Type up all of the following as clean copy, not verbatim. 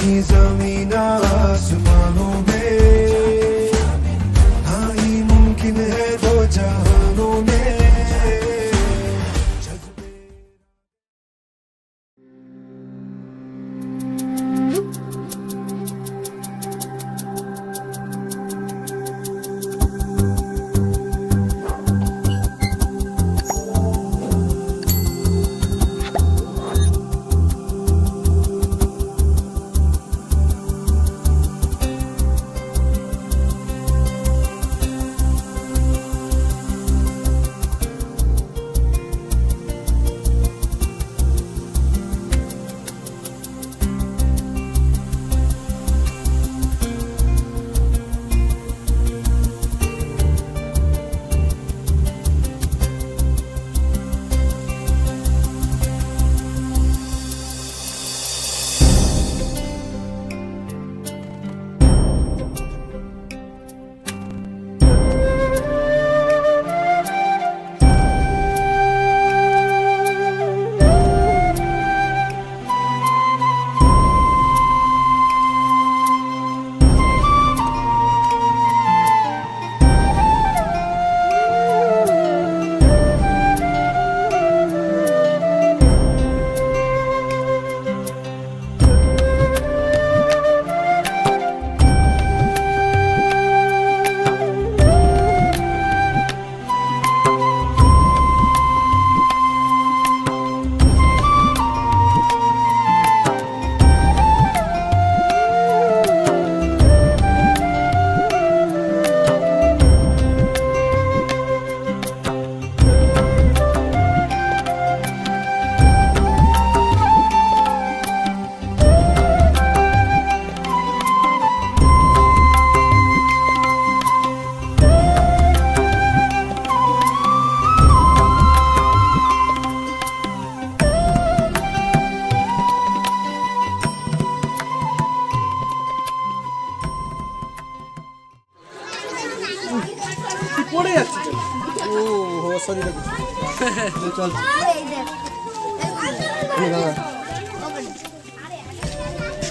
कहीं जमीन आसमानों में, हाँ ही मुमकिन है दो जहानों में।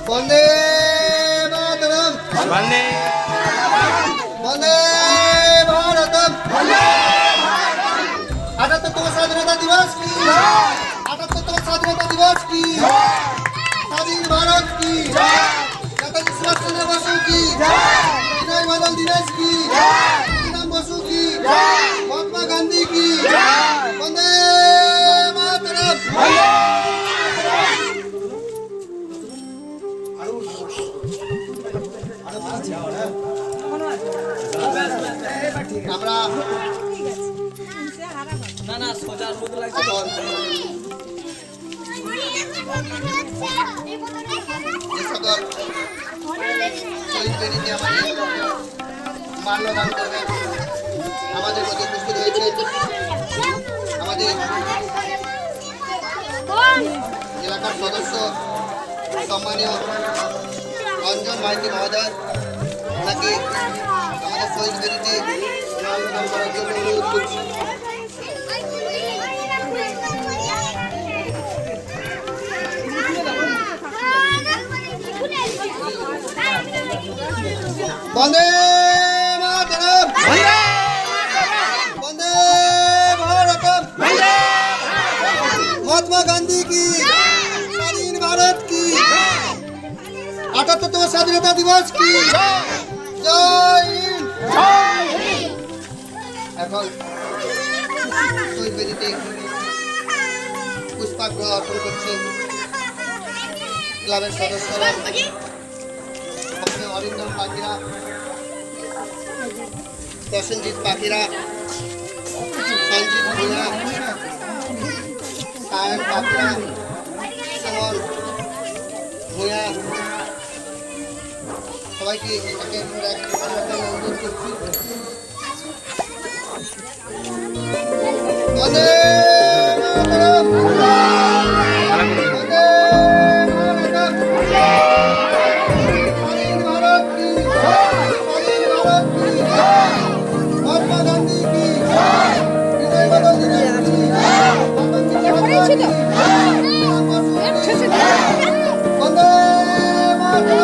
वंदे मातरम, वंदे वंदे भारतम, 78वां स्वाधीनता दिवस की, 78वां स्वाधीनता दिवस की, स्वाधीन भारत की, नेताजी सुभाष चंद्र बसु की, विनय बादल दिनेश की, खुदीराम बसु की, महात्मा गांधी की, वंदे मातरम। আমরা না না সোজার মতো লাগছে সকল শহীদ বেদিতে আমাদের মাল্যদান করবেন। আমাদের মধ্যে উপস্থিত হয়েছে আমাদের এলাকার সদস্য সম্মানীয় রঞ্জন মাইতি মহোদয়, ওনাকে আমাদের শহীদ বেদিতে মাল্যদান করার জন্য অনুরোধ করছি। वंदे मातरम, वंदे भारतम, महात्मा गांधी की, स्वाधीन भारत की, 78वां स्वाधीनता दिवस की जय हिंद। এখন শহীদ বেদিতে পুষ্পার্ঘ্য অর্পণ করছে ক্লাবের সদস্যরা, অরিন্দম পাখিরা, প্রসেনজিৎ পাখিরা, সঞ্জিত ভূঁইয়া, সায়ন পাখিরা, সুমন ভূঁইয়া, সবাইকে একের পর এক অনুরোধ করছি। বন্দে মাতরম, বন্দে মাতরম, স্বাধীন ভারত কি, স্বাধীন ভারত কি, মহাত্মা গান্ধী কি, বিনয় বাদল দিনেশ কি, বন্দে মাতরম।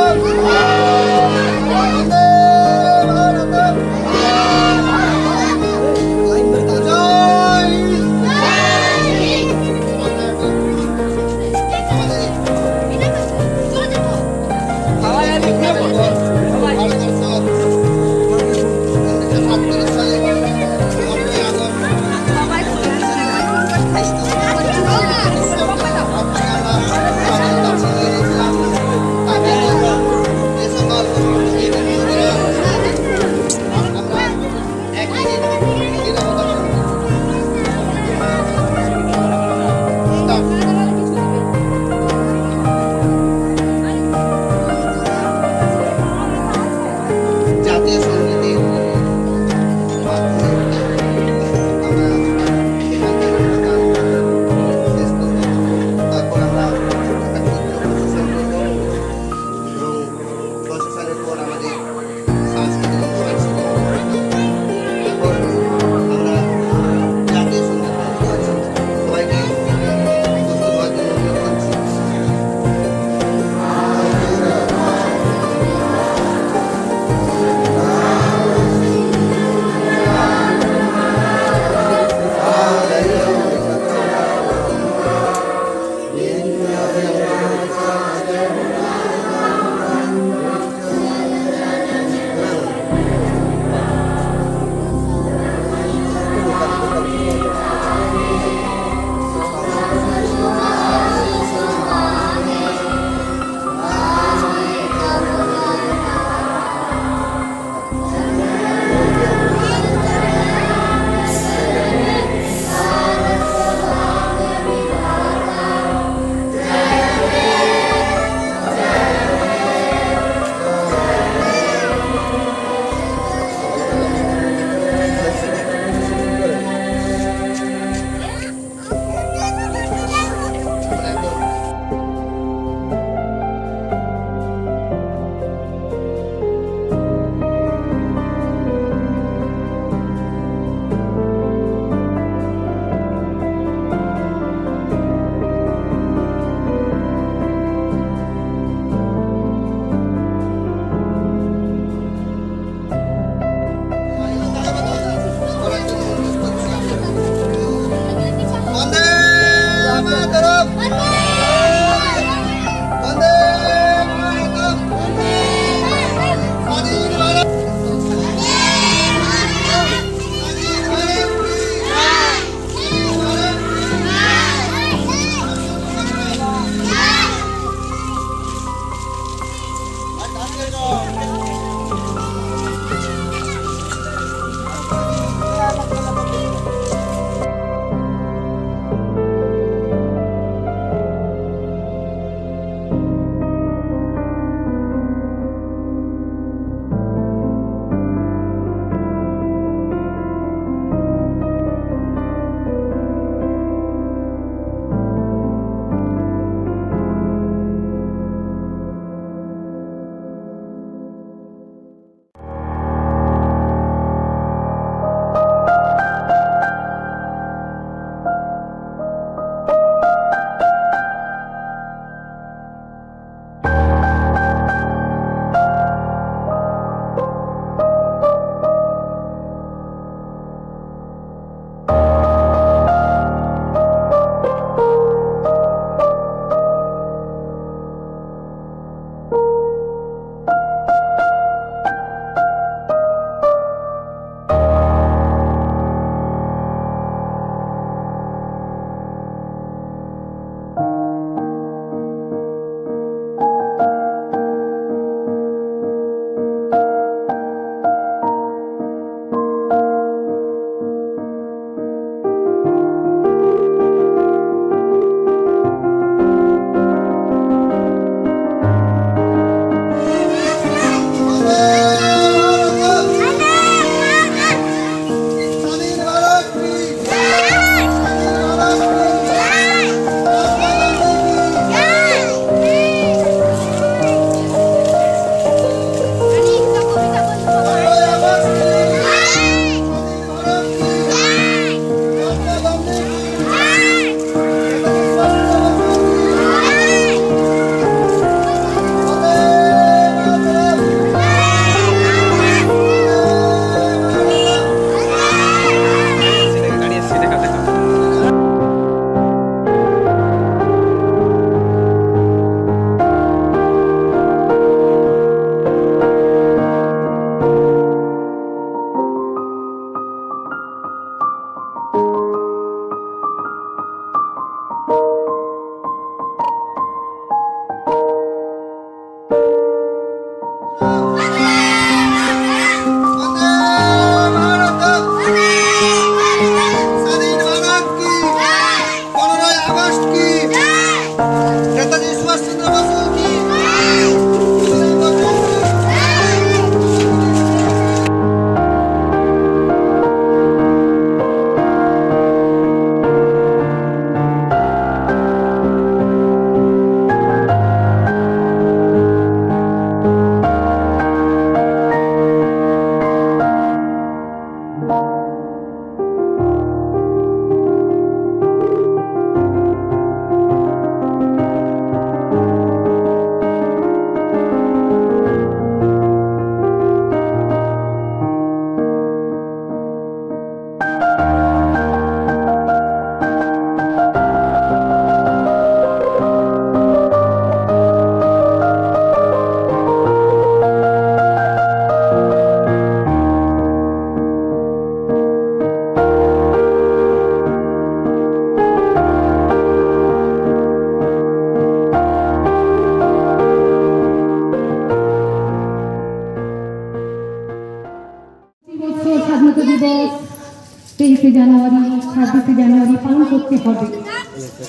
জানুয়ারি পালন করতে হবে,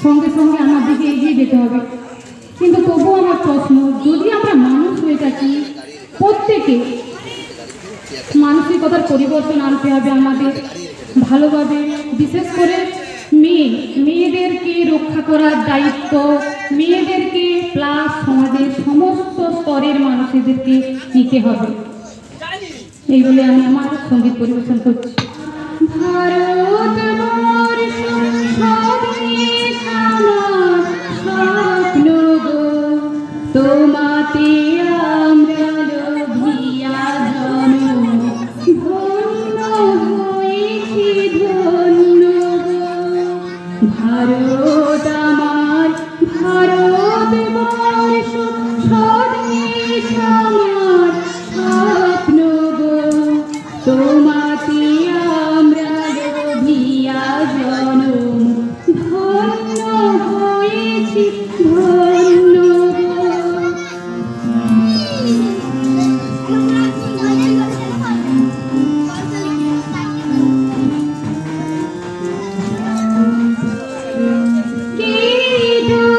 সঙ্গে সঙ্গে আমার দিকে এগিয়ে যেতে হবে। কিন্তু তবুও আমার প্রশ্ন, যদি আমরা মানুষ হয়ে থাকি, প্রত্যেকে মানসিকতার পরিবর্তন আনতে হবে আমাদের ভালোভাবে। বিশেষ করে মেয়েদেরকে রক্ষা করার দায়িত্ব মেয়েদেরকে প্লাস সমাজের সমস্ত স্তরের মানুষদেরকে নিতে হবে। এই বলে আমি আমার সঙ্গীত পরিবেশন করছি। ভারতবর্ষ স্বদেশ আমার স্বপ্ন গো, তোমাতে আমরা লোভিয়া জনম, ধন্য হয়েছি ধন্য গো। ভারত আমার ভারতবর্ষ স্বদেশ আমার স্বপ্ন গো, তোমাতে আমরা লোভিয়া জনম, ধন্য হয়েছি ধন্য গো।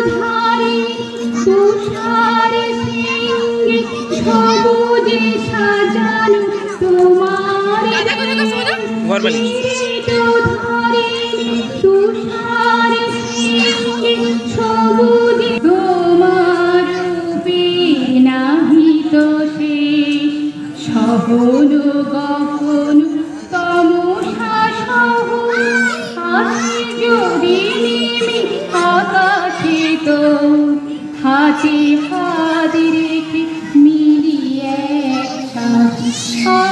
ধারে তুষার সিংহে সবুজে সাজানো তোমার ধারে তুষার সিংহে সবুজে তোমার রূপে নাহিত শেষ, সহন গহন তমসা সহ আসে যদি নেমে আকাশে, তো হাতে হাত রেখে মিলিয়ে একসাথে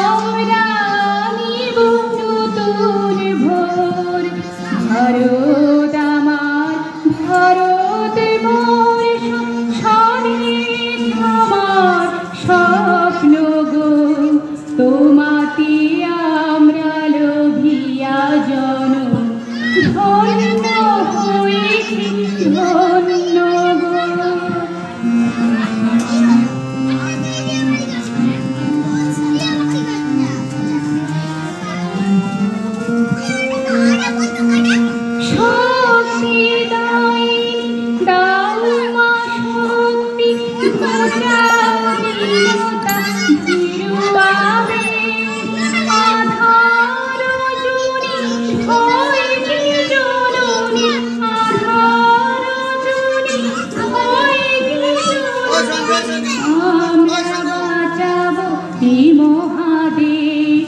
আমরা নিব নতুন ভোর। ভারত আমার ভারতবর্ষ স্বদেশ আমার স্বপ্ন গো, তোমাতে আমরা লোভিয়া জনম, ধন্য হয়েছি ধন্য গো। শক্তি দায়িনী দাও মা শক্তি, ঘোচাও দীনতা ধীরুভাবে, আধার জুনি হয় কি জননী, আধার জুনি হয় কি জননী, আমরা বাঁচাবো এই মহাদেশ।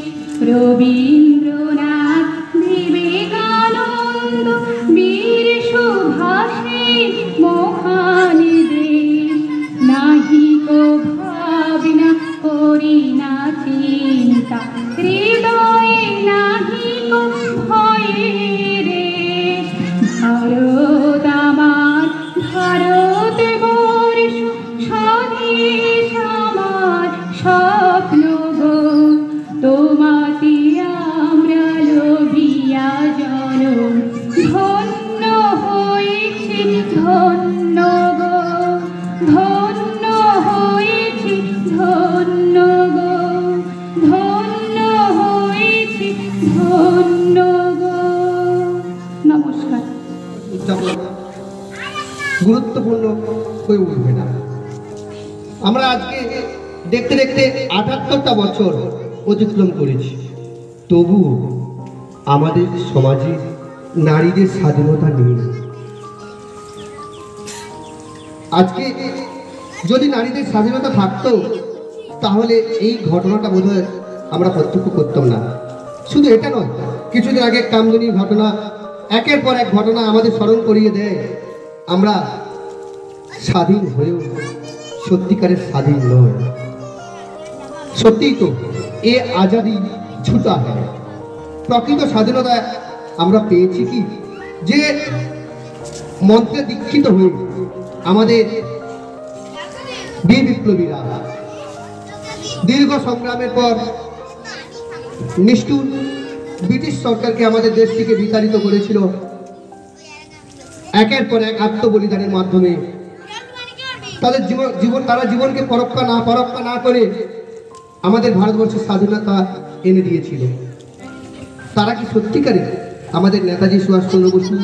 রবীন্দ্রনাথ বিবেকানন্দ বীর সুভাষের মহান দেশ, নাহি কো ভাবনা করি না চিন্তা, হৃদয়ে নাহি কো ভয়ের রেশ। ভারত আমার ভারতবর্ষ স্বদেশ আমার স্বপ্ন গো, তোমাতে আমরা লোভিয়া জনম, ধন্য হয়েছি ধন্য গো, ধন্য হয়েছি ধন্য গো, ধন্য হয়েছি ধন্য গো। নমস্কার। গুরুত্বপূর্ণ হয়ে উঠবে না। আমরা আজকে দেখতে দেখতে ৭৮টা বছর অতিক্রম করেছি, তবু আমাদের সমাজে নারীদের স্বাধীনতা নেই। আজকে যদি নারীদের স্বাধীনতা থাকতো, তাহলে এই ঘটনাটা বোধহয় আমরা প্রত্যক্ষ করতাম না। শুধু এটা নয়, কিছুদিন আগে কামদুনির ঘটনা, একের পর এক ঘটনা আমাদের স্মরণ করিয়ে দেয় আমরা স্বাধীন হয়েও সত্যিকারের স্বাধীন নয়। সত্যিই তো এ আজাদি ছুটা হয়। প্রকৃত স্বাধীনতা আমরা পেয়েছি কি, যে মন্ত্রে দীক্ষিত হয়ে আমাদের বীর বিপ্লবীরা দীর্ঘ সংগ্রামের পর নিষ্ঠুর ব্রিটিশ সরকারকে আমাদের দেশ থেকে বিতাড়িত করেছিল, একের পর এক আত্মবলিদানের মাধ্যমে তাদের তারা জীবনকে পরোক্ষা না করে আমাদের ভারতবর্ষের স্বাধীনতা এনে দিয়েছিল। তারা কি সত্যিকারে আমাদের নেতাজি সুভাষচন্দ্র বসু,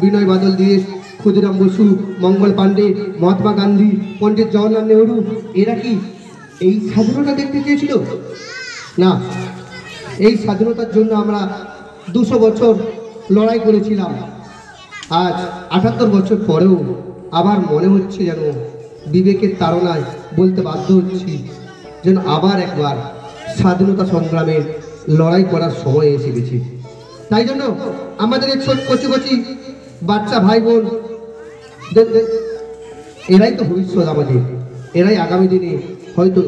বিনয় বাদল দীনেশ, ক্ষুদিরাম বসু, মঙ্গল পাণ্ডে, মহাত্মা গান্ধী, পণ্ডিত জওহরলাল নেহরু, এরা কি এই স্বাধীনতা দেখতে চেয়েছিল? না, এই স্বাধীনতার জন্য আমরা 200 বছর লড়াই করেছিলাম। আজ 78 বছর পরেও আবার মনে হচ্ছে যেন বিবেকের তাড়নায় বলতে বাধ্য হচ্ছি যেন আবার একবার স্বাধীনতা সংগ্রামের লড়াই করার সময় এসে গেছে। তাই জন্য আমাদের এই ছোট কচি কচি বাচ্চা ভাই বোন, এরাই তো ভবিষ্যৎ আমাদের, এরাই আগামী দিনে হয়তো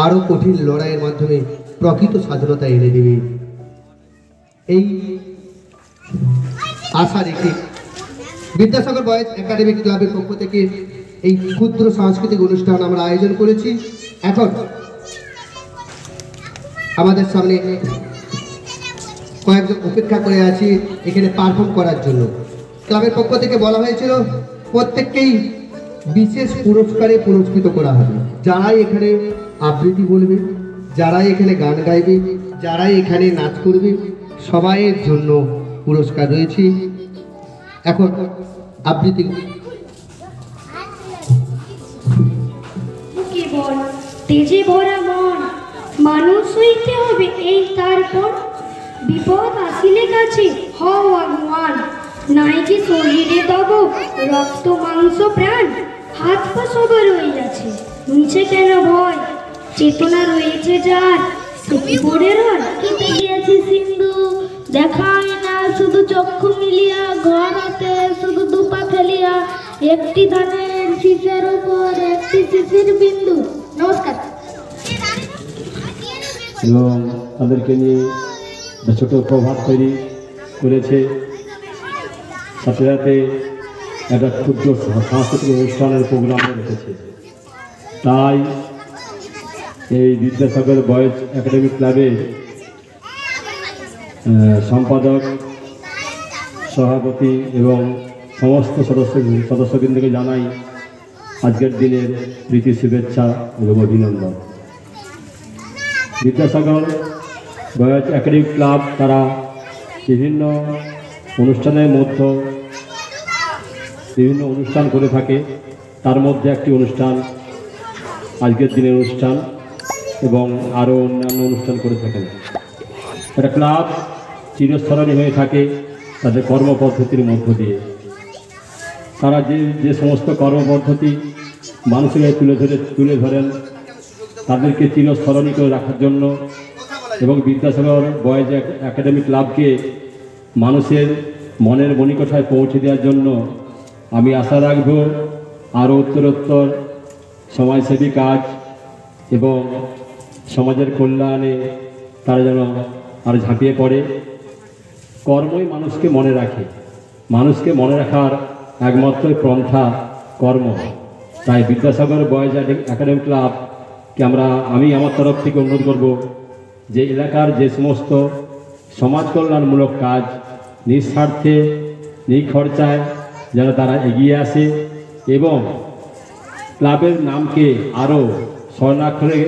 আরও কঠিন লড়াইয়ের মাধ্যমে প্রকৃত স্বাধীনতা এনে দেবে। এই আশা রেখে বিদ্যাসাগর বয়েজ একাডেমিক ক্লাবের পক্ষ থেকে এই ক্ষুদ্র সাংস্কৃতিক অনুষ্ঠান আমরা আয়োজন করেছি। এখন আমাদের সামনে কয়েকজন অপেক্ষা করে আছে এখানে পারফর্ম করার জন্য। ক্লাবের পক্ষ থেকে বলা হয়েছিল প্রত্যেককেই বিশেষ পুরস্কারে পুরস্কৃত করা হবে। যারাই এখানে আবৃত্তি বলবে, যারাই এখানে গান গাইবে, যারাই এখানে নাচ করবে, সবাইয়ের জন্য পুরস্কার রয়েছে। এখন আবৃত্তি কেবল তেজে ভরা মন, মানুষ হইতে হবে এই তারপর, বিপদ আসিলে কাছে হও আগুয়ান, নাই কি শরীরে তব রক্ত মাংস প্রাণ, হাত পা সবার রইয়াছে নিচে কেন ভয়, চেতনা রয়েছে যার সেটি পড়ে রয়। কি পেয়েছি সিন্ধু দেখায় না শুধু চক্ষু মিলিয়া, ঘর হতে শুধু দুপা ফেলিয়া, একটি ধানের শীষের উপর একটি শিশির বিন্দু। নমস্কার। এবং তাদেরকে নিয়ে ছোট প্রভাব তৈরি করেছে, সাথে সাথে একটা ক্ষুদ্র সাংস্কৃতিক অনুষ্ঠানের প্রোগ্রামও রেখেছে। তাই এই বিদ্যাসাগর বয়েজ একাডেমিক ক্লাবের সম্পাদক, সভাপতি এবং সমস্ত সদস্যবৃন্দকে জানাই আজকের দিনের প্রীতি শুভেচ্ছা এবং অভিনন্দন। বিদ্যাসাগর বয়েজ একাডেমিক ক্লাব তারা বিভিন্ন অনুষ্ঠানের মধ্যে বিভিন্ন অনুষ্ঠান করে থাকে, তার মধ্যে একটি অনুষ্ঠান আজকের দিনের অনুষ্ঠান এবং আরও অন্যান্য অনুষ্ঠান করে থাকেন। একটা ক্লাব চিরস্মরণীয় হয়ে থাকে তাদের কর্মপদ্ধতির মধ্য দিয়ে। তারা যে সমস্ত কর্মপদ্ধতি মানুষের তুলে ধরেন তাদেরকে চিরস্মরণীয় করে রাখার জন্য এবং বিদ্যাসাগর বয়েজ একাডেমিক ক্লাবকে মানুষের মনের মণিকোঠায় পৌঁছে দেওয়ার জন্য আমি আশা রাখব আরও উত্তরোত্তর সমাজসেবী কাজ এবং সমাজের কল্যাণে তারা যেন আর ঝাঁপিয়ে পড়ে। কর্মই মানুষকে মনে রাখে, মানুষকে মনে রাখার একমাত্র পন্থা কর্ম। তাই বিদ্যাসাগর বয়েজ একাডেমিক ক্লাবকে আমি আমার তরফ থেকে অনুরোধ করব যে এলাকার যে সমস্ত সমাজ কল্যাণমূলক কাজ নিঃস্বার্থে নিখরচায় যেন তারা এগিয়ে আসে এবং ক্লাবের নামকে আরও স্বর্ণাক্ষরে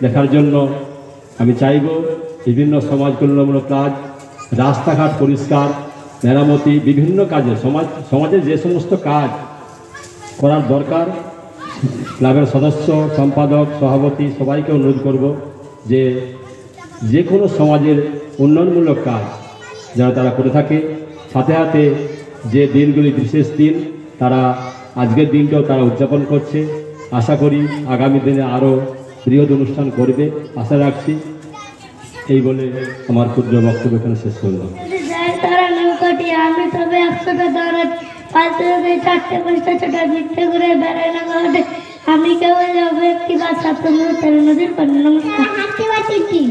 লেখার জন্য আমি চাইব বিভিন্ন সমাজ কল্যাণমূলক কাজ, রাস্তাঘাট পরিষ্কার, মেরামতি, বিভিন্ন কাজে সমাজে যে সমস্ত কাজ করার দরকার ক্লাবের সদস্য, সম্পাদক, সভাপতি সবাইকে অনুরোধ করব যে কোনো সমাজের উন্নয়নমূলক কাজ যেন তারা করে থাকে। সাথে সাথে যে দিনগুলি বিশেষ দিন তারা আজকের দিনটাও তারা উদযাপন করছে। আশা করি আগামী দিনে আরও বৃহৎ অনুষ্ঠান করবে, আশা রাখছি। এই বলে আমার ক্ষুদ্র বক্তব্য এখানে শেষ করলাম। তারা নৌকাটি আমি তবে 100টা দৌড়াত 4টে 5টা ছোটা ভিত্তি করে বেড়ায় না ঘটে আমি কেবল যাবো একটি বা ছাত্রমূল তেল নদীর পানি। নমস্কার। হাতিমা টিম।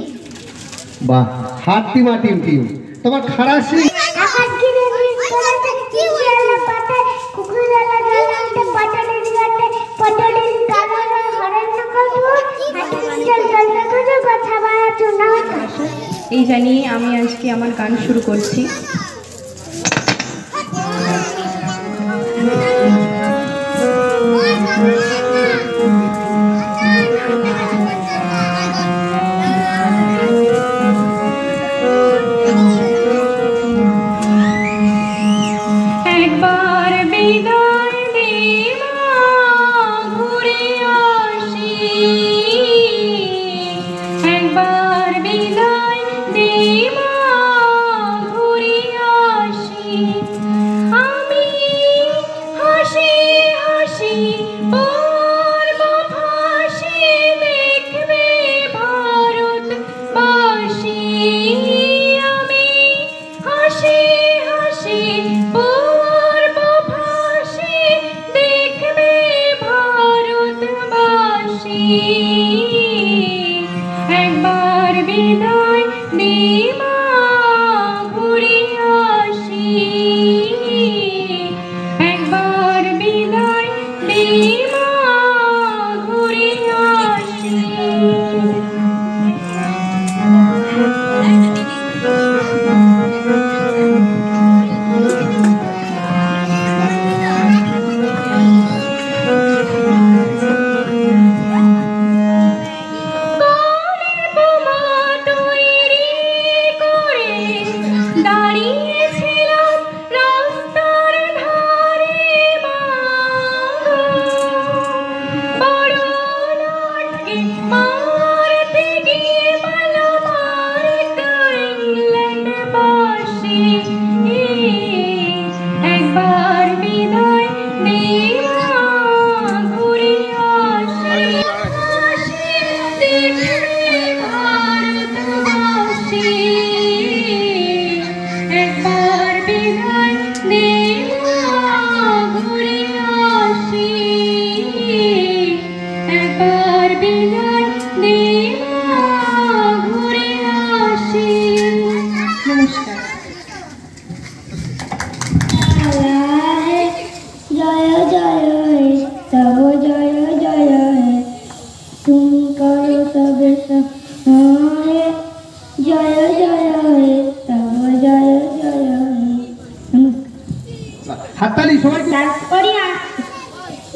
বাহ, হাতিমা টিম তোমার খারাসি এই জানিয়ে আমি আজকে আমার গান শুরু করছি।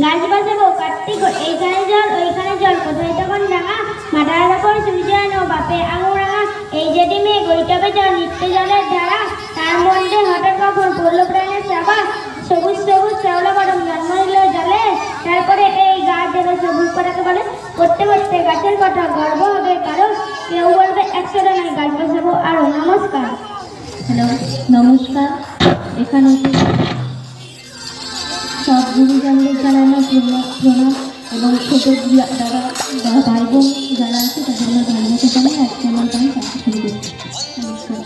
গাছ বাঁচাবো কার্তিক এইখানে জল ওইখানে জল কোথায় তখন ডাঙা মাথার ওপর সূর্যানো বাপে আঙুর রাঙা এই যেটি মেয়ে গইটাবে জল নিত্য জলের ধারা তার মধ্যে হঠাৎ কখন পড়ল প্রাণের চাপা সবুজ সবুজ শ্যাওলা বরং জন্ম নিল জলে তারপরে এই গাছ যেন সবুজ করাকে বলে করতে করতে গাছের কথা গর্ব হবে কারো কেউ বলবে 100টা নয় গাছ বাঁচাবো আরো। নমস্কার। হ্যালো নমস্কার। এখানে সব গুরুজনদের জানানো প্রণাম এবং ছোটো যারা ভাই বোন যারা আছে তাদের আমার ভালোবাসা জানাই আজকে আমার গান গাইতে শুরু করছি। নমস্কার।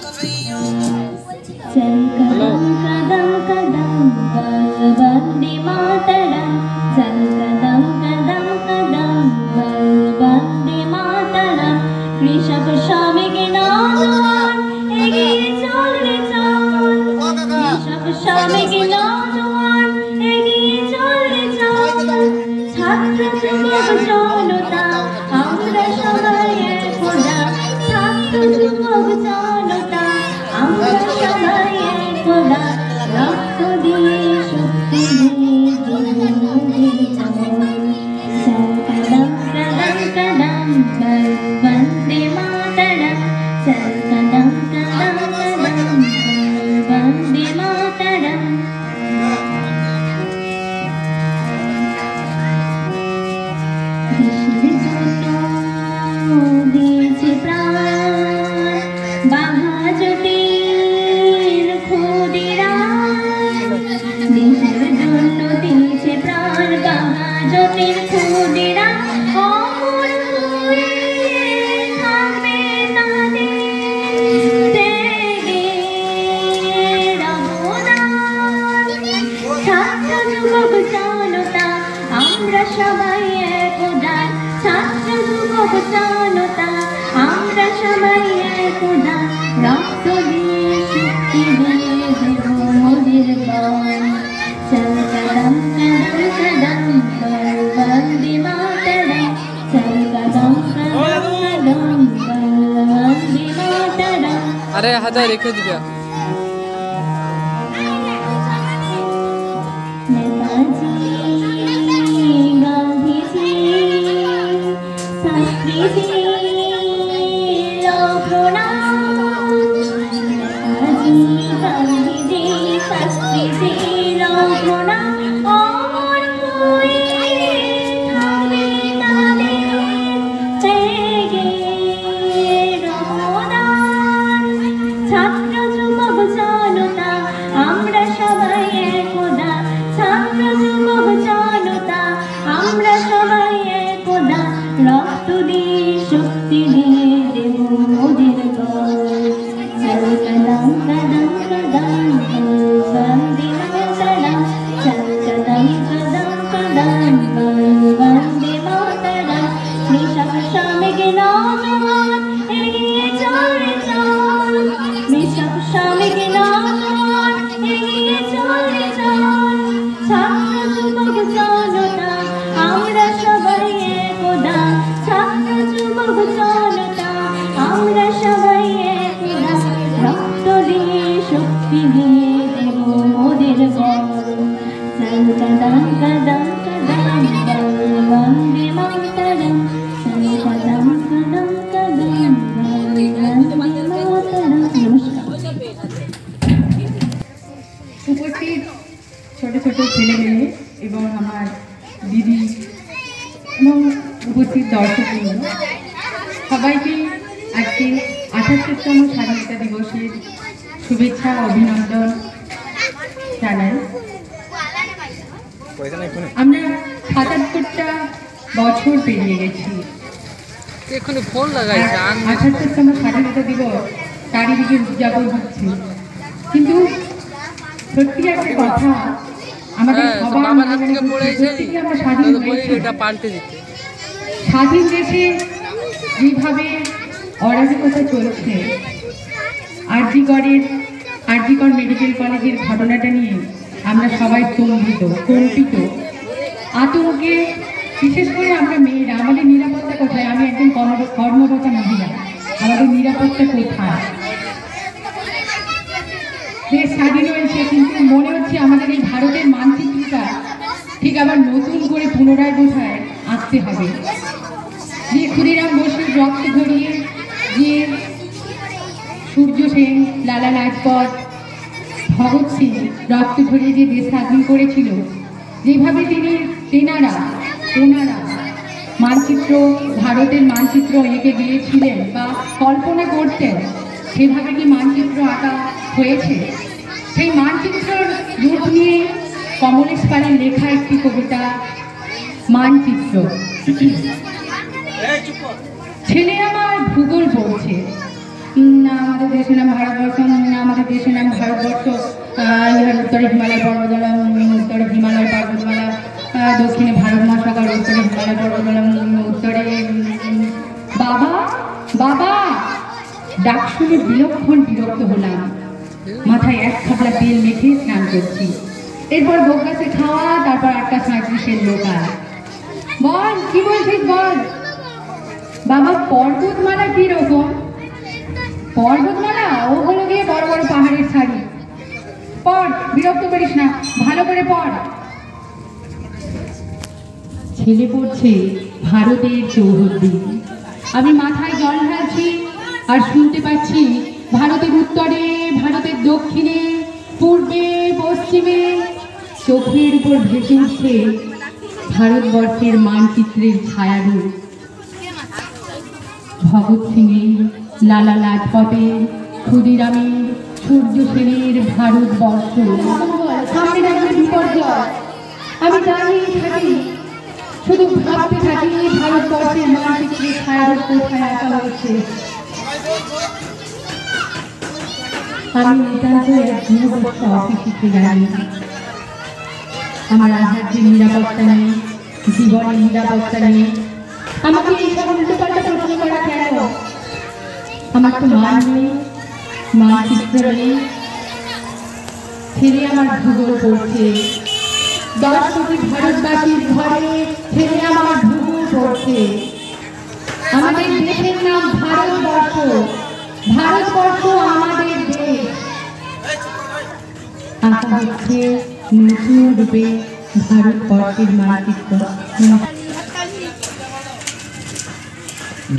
চল কদম কদম কদম বল বন্দে মাতরম চল কদম কদম কদম বল বন্দে মাতরম কৃষক শ্রমিক নওজোয়ান এগিয়ে চল রে চল কৃষক শ্রমিক নওজোয়ান এগিয়ে চল রে চল ছাত্র যুবক জনতা আমরা সবাই একতা ছাত্র যুবক জনতা আমরা সবাই একতা রক্ত দিয়ে শক্তি দিয়ে চল কদম কদম কদম বল বন্দে মাতরম চল কদম কদম কদম বল বন্দে মাতরম। দেশের জন্য দিয়েছে প্রাণ বাঘাযতীন ক্ষুদিরাম দেশের জন্য দিয়েছে প্রাণ বাঘাযতীন ক্ষুদিরাম অমর হয়ে থাকবে তাদের ত্যাগের অবদান ছাত্র যুবক জনতা আমরা সবাই একদান ছাত্র যুবক জনতা আমরা সবাই একদান রক্ত দিয়ে শক্তি দিয়ে দেব মোদের গান চল কদম কদম কদম বল বন্দে মাতরম চল কদম কদম কদম বল বন্দে মাতরম। আরে হাতে রেখে দিবে। নেতাজি গান্ধীজি শাস্ত্রীজি প্রণাম নেতাজি গান্ধীজি শাস্ত্রীজি প্রণাম অমর হয়ে থাকবে তাদের ত্যাগের অবদান ছাত্র যুবক জনতা আমরা সবাই একদা ছাত্র যুবক জনতা আমরা সবাই একদা রক্ত দিয়ে শক্তি দিয়ে দেব মোদের গান চল কদম কদম কদম বল বন্দে মাতরম চল কদম কদম কদম বল বন্দে মাতরম কৃষক শ্রমিক নওজোয়ান এগিয়ে চল রে চল কৃষক শ্রমিক নওজোয়ান এগিয়ে চল রে চল ছাত্র যুবক জনতা আমরা সবাই একদা ছাত্র যুবক জনতা আমরা সবাই একদা রক্ত দিয়ে শক্তি দিয়ে দেব মোদের গান চল কদম কদম কদম বল বন্দে মাতরম চল কদম কদম কদম বল বন্দে মাতরম। নমস্কার। উপস্থিত ছোট ছোট ছেলে মেয়ে এবং আমার দিদি এবং উপস্থিত দর্শকবৃন্দ সবাইকে আজকে ৭৮তম স্বাধীনতা দিবসের শুভেচ্ছা অভিনন্দন জানাই। আমরা ৭৭টা বছর পেরিয়ে গেছি। এখানে ফোন লাগাইছে ৭৮তম স্বাধীনতা দিবস চারিদিকে উদযাপন হচ্ছে, কিন্তু সত্যি একটা কথা আমাদের সবার বাবার হাত থেকে পড়েছে আমরা স্বাধীন হয়েছি। এটা পাল্টে দিতে স্বাধীন দেশে যেভাবে অরাজকতা চলছে, আরজিকর মেডিকেল কলেজের ঘটনাটা নিয়ে আমরা সবাই স্তম্ভিত, কম্পিত, আতঙ্কে। বিশেষ করে আমরা মেয়েরা, আমাদের নিরাপত্তা কোথায়? আমি একজন কর্মরত মহিলা, আমাদের নিরাপত্তা কোথায়? দেশ স্বাধীন হয়েছে, কিন্তু মনে হচ্ছে আমাদের এই ভারতের মানচিত্রটা ঠিক আবার নতুন করে পুনরায় বোঝায় আসতে হবে। যে ক্ষুদিরাম বসুর রক্ত ঝরিয়ে, যে সূর্য সেন, লালা লাজপত, ভগৎ সিং রক্ত ঝরিয়ে যে দেশ স্বাধীন করেছিল, যেভাবে তেনারা মানচিত্র, ভারতের মানচিত্র এঁকে গিয়েছিলেন বা কল্পনা করতেন, সেভাবে কি মানচিত্র আঁকা হয়েছে? সেই মানচিত্রের রূপ নিয়ে কমলেশ পালের লেখা একটি কবিতা মানচিত্র। ছেলে আমার ভূগোল পড়ছে, আমাদের দেশের নাম ভারতবর্ষ, আমাদের দেশের নাম ভারতবর্ষ, ইহার উত্তরে হিমালয় পর্বতমালা, উত্তরে হিমালয় পর্বতমালা, দক্ষিণে ভারত মহাসাগর, উত্তরে হিমালয় পর্বতমালা, উত্তরে। বাবা বাবা ডাক শুনে বিলক্ষণ বিরক্ত হলাম। মাথায় এক খাবলা তেল মেখে স্নান করছি। এরপর বকগাছে খাওয়া, তারপর 8:37 লোকাল। বল কি বলছিস বল। বাবা পর্বতমালা কিরকম? পর্বতমালা ও হলো গিয়ে বড় বড় পাহাড়ের সারি। পড়, বিরক্ত করিস না, ভালো করে পড়। ছেলে পড়ছে ভারতের চৌহদ্দি। আমি মাথায় জল ঢালছি আর শুনতে পাচ্ছি ভারতের উত্তরে, ভারতের দক্ষিণে, পূর্বে, পশ্চিমে চোখের উপর ভেসে উঠছে ভারতবর্ষের মানচিত্রের ছায়ারূপ। ভগৎ সিংয়ের, লালা লাজপতের, ক্ষুদিরামের, সূর্য সেনের ভারতবর্ষ। সামনে থাকবে বিপর্যয়। আমি দাঁড়িয়ে থাকি, শুধু ভাবতে থাকি ভারতবর্ষের মানচিত্রের ছায়ারূপ কোথায় আঁকা হয়েছে। আমি নিতান্ত এক দূরদর্শী অফিসে জানি আমার আহার্যের নিরাপত্তা নেই, জীবনের নিরাপত্তা নেই। আমাকে এইসব উল্টোপাল্টা প্রশ্ন করা কেন? আমার তো মান নেই, মানচিত্র নেই। ছেলে আমার ভূগোল পড়ছে, 10 কোটি ভারতবাসীর ঘরে ছেলে আমার ভূগোল পড়ছে। আমাদের দেশের নাম ভারতবর্ষ, ভারতবর্ষ আমাদের দেশ। আঁকা হচ্ছে নতুন রূপে ভারতবর্ষের মানচিত্র।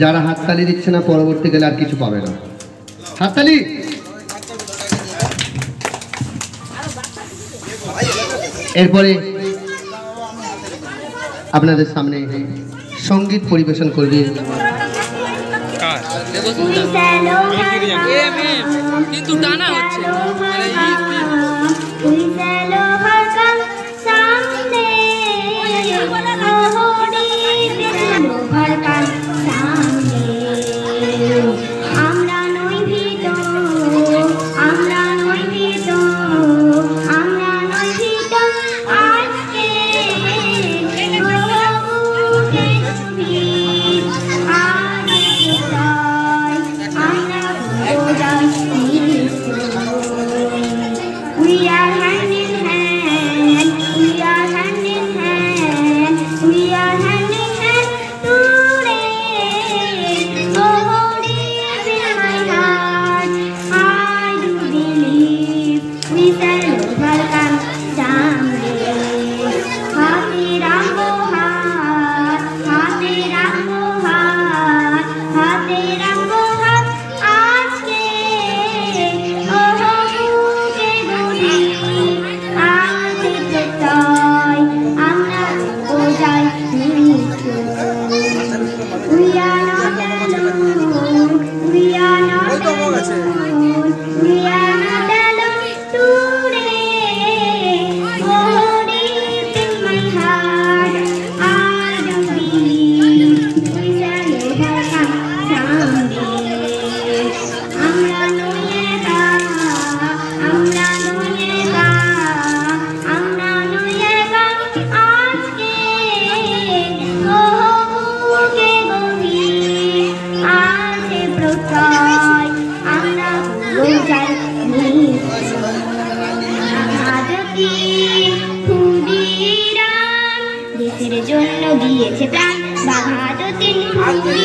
যারা হাততালি দিচ্ছে না পরবর্তীকালে আর কিছু পাবে না। হাততালি। এরপরে আপনাদের সামনে সঙ্গীত পরিবেশন করবে কিন্তু টানা হচ্ছে। দেশের জন্য দিয়েছে প্রাণ বাঘাতে থাকবে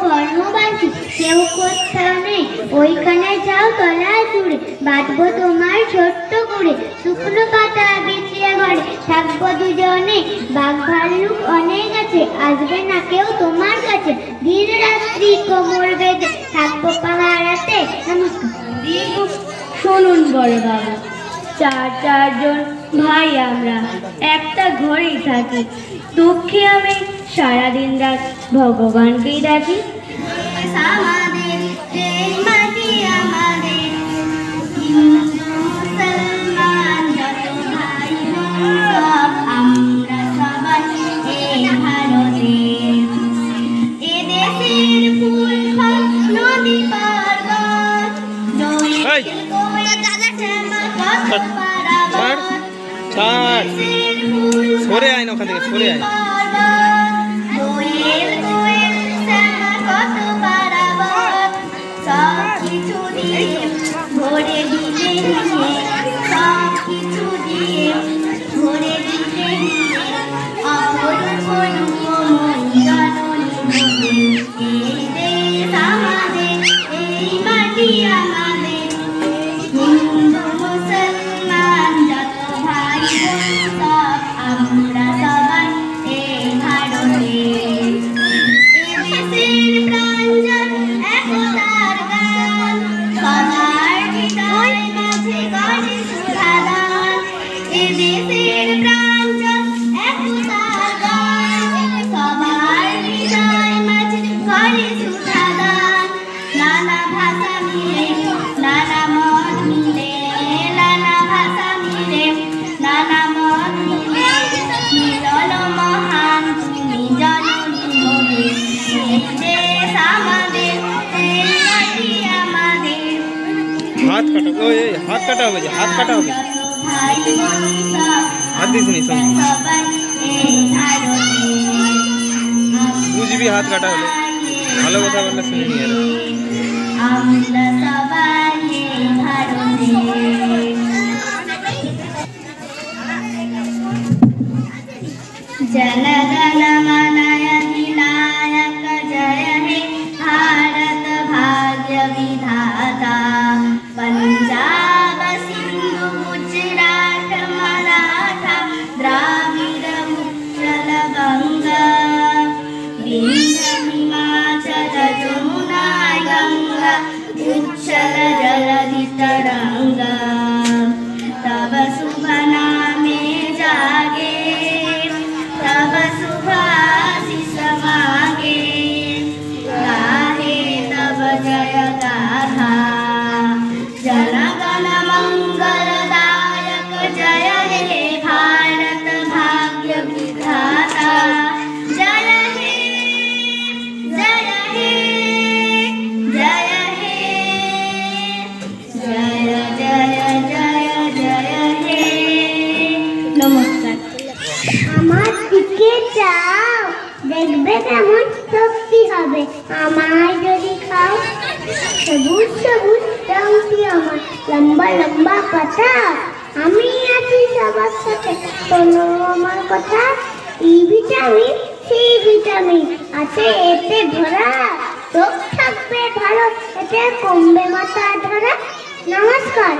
বর্ণবাসী কেউ কোথাও নেই, ওইখানে যাও তলায় জুড়ে, বাঁধবো তোমার ছোট্ট করে, শুকনো পাতা বিছিয়ে ঘরে, থাকবো দুজনে, বাঘ ভাল্লুক অনেক আছে, আসবে না কেউ তোমার কাছে, দিন রাত্রি কোমর বেঁধে থাকবো পাহারাতে। নমস্কার। শুনুন বড় বাবা, চারজন ভাই আমরা একটা ঘরেই থাকি, দুঃখে আমি সারাদিন রাত ভগবানকেই ডাকি। আমাদের এই মাটি আমাদের, হিন্দু মুসলমান যত ভাই বোন সব আমরা সবাই এই ভারতের। এ দেশের ফুল ফল নদী পর্বত, দোয়েল কোয়েল শ্যামা কত পারাবত, দেশের ফুল সরে আয় না ওখান থেকে, সরে আয়। দোয়েল কোয়েল শ্যামা কত পারাবত, সব কিছু দিয়ে ভরে দিলে নিয়ে, সব কিছু দিয়ে ভরে দিলে নিয়ে, অপরূপ রূপময়ী জননী। এই দেশ আমাদের, এই মাটি আমাদের, হিন্দু মুসলমান যত ভাই বোন সব আমরা সবাই এই ভারতের। দেশের প্রাঞ্জল একতার গান, সবার হৃদয় মাঝে গড়ে সুধাদান। এ দেশের প্রাঞ্জল একতার গান, সবার হৃদয় মাঝে গড়ে সুধাদান। নানা ভাষা মিলে, নানা মত মিলে, নানা ভাষা মিলে, নানা মত মিলে, মিলন মহান তুমি জননী মোদের। এই দেশ আমাদের, এই মাটি আমাদের, হাত কাটা, ওই হাত কাটা হবে, যে হাত কাটা হবে, ভাই বোন সব হাত দিস নি সঙ্গে, সবাই এই ভারতের। বুঝবি হাত কাটা হলে, ভালো কথা বললে শুনে নিয়ে আমরা সবাই এই ভারতের। जनगण मन अधिनायक जय हे भारत भाग्य विधाता, पंजाब सिंधु गुजरात मराठा द्राविड उत्कल गंगा, विंध्य हिमाचल जमुना गंगा, उच्छल जलधि तरंगा, तब शुभ नामे जागे, तब शुभ आशीष मांगे, गाहे तब जय गाथा, जनगण मंगलदायक जय हे भारत भाग्य विधाता, जय हे जय हे जय हे जय जय जय जय हे। नमस्कार। আমার দিকে যাও, দেখবে কেমন শক্তি হবে আমায় যদি খাও। সবুজ সবুজ রঙটি আমার, লম্বা লম্বা পাতা, আমি আছি সবার সাথে, শোনো আমার কথা। এই ভিটামিন সেই ভিটামিন আছে এতে ভরা, চোখ থাকবে ভালো, এতে কমবে মাথা ধরা। নমস্কার।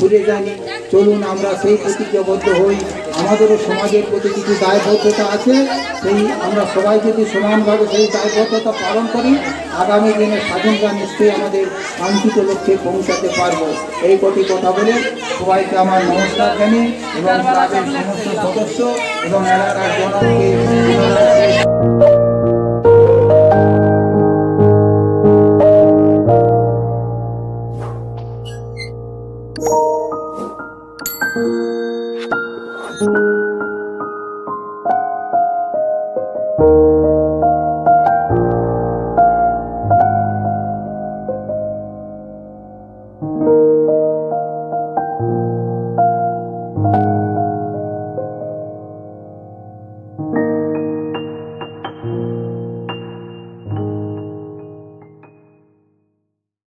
ভুলে যাইনি। চলুন আমরা সেই প্রতিজ্ঞাবদ্ধ হই। আমাদেরও সমাজের প্রতি কিছু দায়বদ্ধতা আছে, সেই আমরা সবাই যদি সমানভাবে সেই দায়বদ্ধতা পালন করি, আগামী দিনে স্বাধীনতা নিশ্চয়ই আমাদের কাঙ্ক্ষিত লক্ষ্যে পৌঁছাতে পারবো। এই কটি কথা বলে সবাইকে আমার নমস্কার জানিয়ে এবং ক্লাবের সমস্ত সদস্য এবং এলাকার জনগণকে